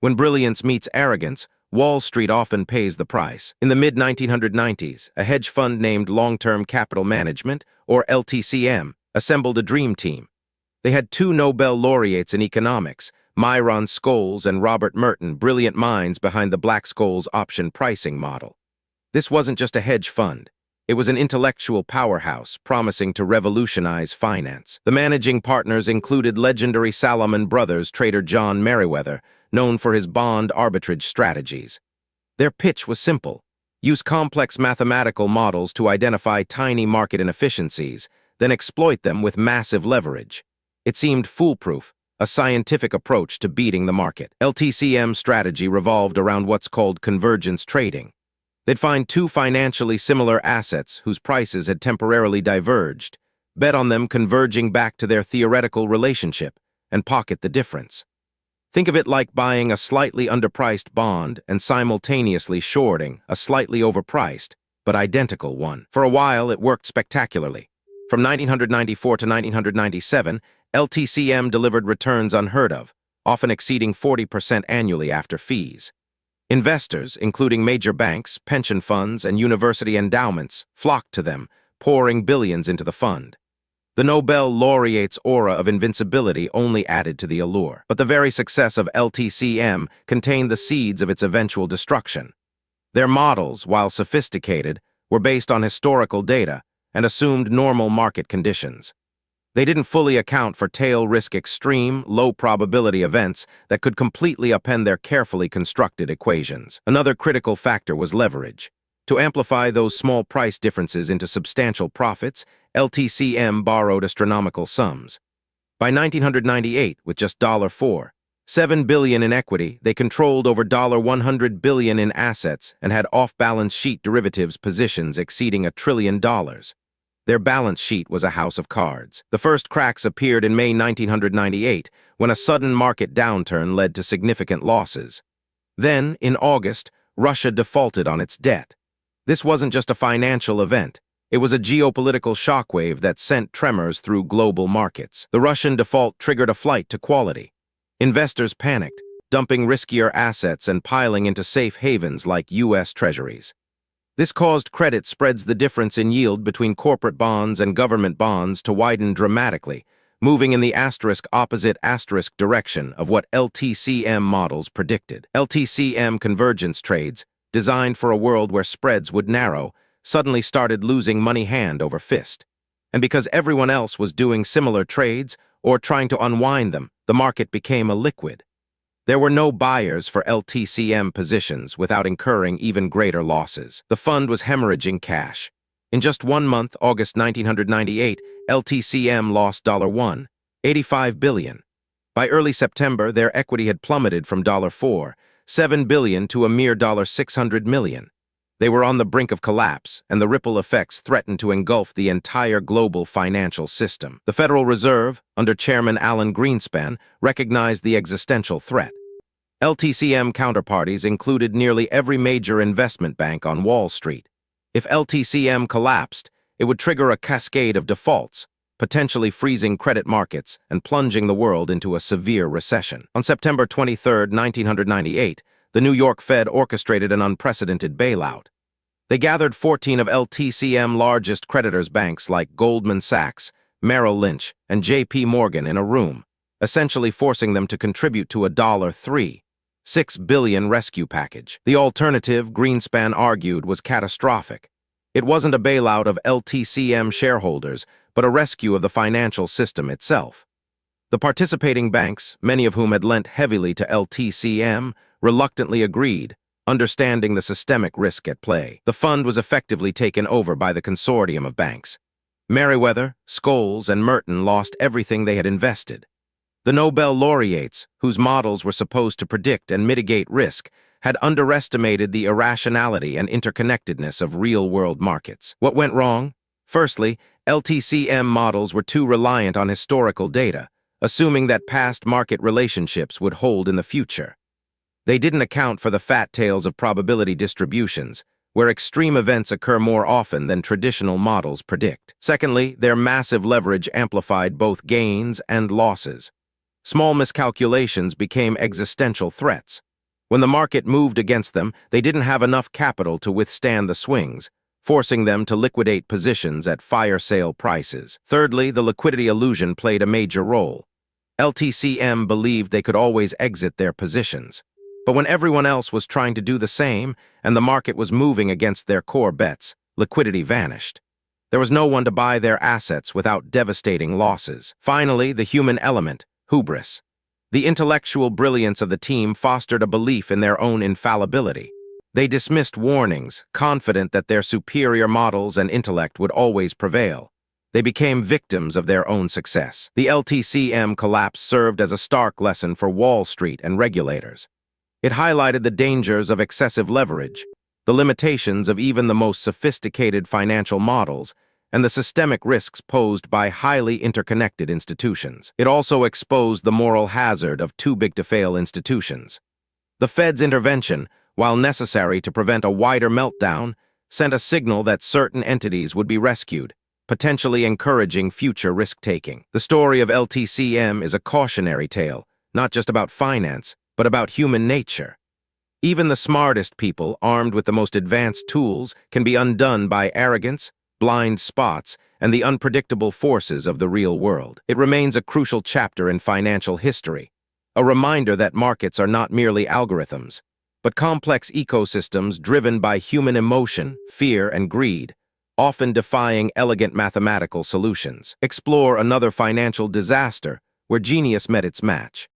When brilliance meets arrogance, Wall Street often pays the price. In the mid-1990s, a hedge fund named Long-Term Capital Management, or LTCM, assembled a dream team. They had two Nobel laureates in economics, Myron Scholes and Robert Merton, brilliant minds behind the Black-Scholes option pricing model. This wasn't just a hedge fund. It was an intellectual powerhouse promising to revolutionize finance. The managing partners included legendary Salomon Brothers trader John Meriwether, known for his bond arbitrage strategies. Their pitch was simple: use complex mathematical models to identify tiny market inefficiencies, then exploit them with massive leverage. It seemed foolproof, a scientific approach to beating the market. LTCM's strategy revolved around what's called convergence trading. They'd find two financially similar assets whose prices had temporarily diverged, bet on them converging back to their theoretical relationship, and pocket the difference. Think of it like buying a slightly underpriced bond and simultaneously shorting a slightly overpriced, but identical one. For a while, it worked spectacularly. From 1994 to 1997, LTCM delivered returns unheard of, often exceeding 40% annually after fees. Investors, including major banks, pension funds, and university endowments, flocked to them, pouring billions into the fund. The Nobel laureates' aura of invincibility only added to the allure. But the very success of LTCM contained the seeds of its eventual destruction. Their models, while sophisticated, were based on historical data and assumed normal market conditions. They didn't fully account for tail-risk extreme, low-probability events that could completely upend their carefully constructed equations. Another critical factor was leverage. To amplify those small price differences into substantial profits, LTCM borrowed astronomical sums. By 1998, with just $7 billion in equity, they controlled over $100 billion in assets and had off-balance sheet derivatives positions exceeding $1 trillion. Their balance sheet was a house of cards. The first cracks appeared in May 1998, when a sudden market downturn led to significant losses. Then, in August, Russia defaulted on its debt. This wasn't just a financial event. It was a geopolitical shockwave that sent tremors through global markets. The Russian default triggered a flight to quality. Investors panicked, dumping riskier assets and piling into safe havens like U.S. Treasuries. This caused credit spreads, the difference in yield between corporate bonds and government bonds, to widen dramatically, moving in the opposite direction of what LTCM models predicted. LTCM convergence trades, designed for a world where spreads would narrow, suddenly started losing money hand over fist. And because everyone else was doing similar trades or trying to unwind them, the market became illiquid. There were no buyers for LTCM positions without incurring even greater losses. The fund was hemorrhaging cash. In just 1 month, August 1998, LTCM lost $1.85 billion. By early September, their equity had plummeted from $4.7 billion to a mere $600 million. They were on the brink of collapse, and the ripple effects threatened to engulf the entire global financial system. The Federal Reserve, under Chairman Alan Greenspan, recognized the existential threat. LTCM counterparties included nearly every major investment bank on Wall Street. If LTCM collapsed, it would trigger a cascade of defaults, potentially freezing credit markets and plunging the world into a severe recession. On September 23, 1998, the New York Fed orchestrated an unprecedented bailout. They gathered 14 of LTCM's largest creditors' banks like Goldman Sachs, Merrill Lynch, and J.P. Morgan in a room, essentially forcing them to contribute to a $3.6 billion rescue package. The alternative, Greenspan argued, was catastrophic. It wasn't a bailout of LTCM shareholders, but a rescue of the financial system itself. The participating banks, many of whom had lent heavily to LTCM, reluctantly agreed, understanding the systemic risk at play. The fund was effectively taken over by the consortium of banks. Meriwether, Scholes, and Merton lost everything they had invested. The Nobel laureates, whose models were supposed to predict and mitigate risk, had underestimated the irrationality and interconnectedness of real-world markets. What went wrong? Firstly, LTCM models were too reliant on historical data, assuming that past market relationships would hold in the future. They didn't account for the fat tails of probability distributions, where extreme events occur more often than traditional models predict. Secondly, their massive leverage amplified both gains and losses. Small miscalculations became existential threats. When the market moved against them, they didn't have enough capital to withstand the swings, forcing them to liquidate positions at fire sale prices. Thirdly, the liquidity illusion played a major role. LTCM believed they could always exit their positions. But when everyone else was trying to do the same and the market was moving against their core bets, liquidity vanished. There was no one to buy their assets without devastating losses. Finally, the human element, hubris. The intellectual brilliance of the team fostered a belief in their own infallibility. They dismissed warnings, confident that their superior models and intellect would always prevail. They became victims of their own success. The LTCM collapse served as a stark lesson for Wall Street and regulators. It highlighted the dangers of excessive leverage, the limitations of even the most sophisticated financial models, and the systemic risks posed by highly interconnected institutions. It also exposed the moral hazard of too-big-to-fail institutions. The Fed's intervention, while necessary to prevent a wider meltdown, sent a signal that certain entities would be rescued, potentially encouraging future risk-taking. The story of LTCM is a cautionary tale, not just about finance, but about human nature. Even the smartest people, armed with the most advanced tools, can be undone by arrogance, blind spots, and the unpredictable forces of the real world. It remains a crucial chapter in financial history, a reminder that markets are not merely algorithms, but complex ecosystems driven by human emotion, fear, and greed, often defying elegant mathematical solutions. Explore another financial disaster where genius met its match.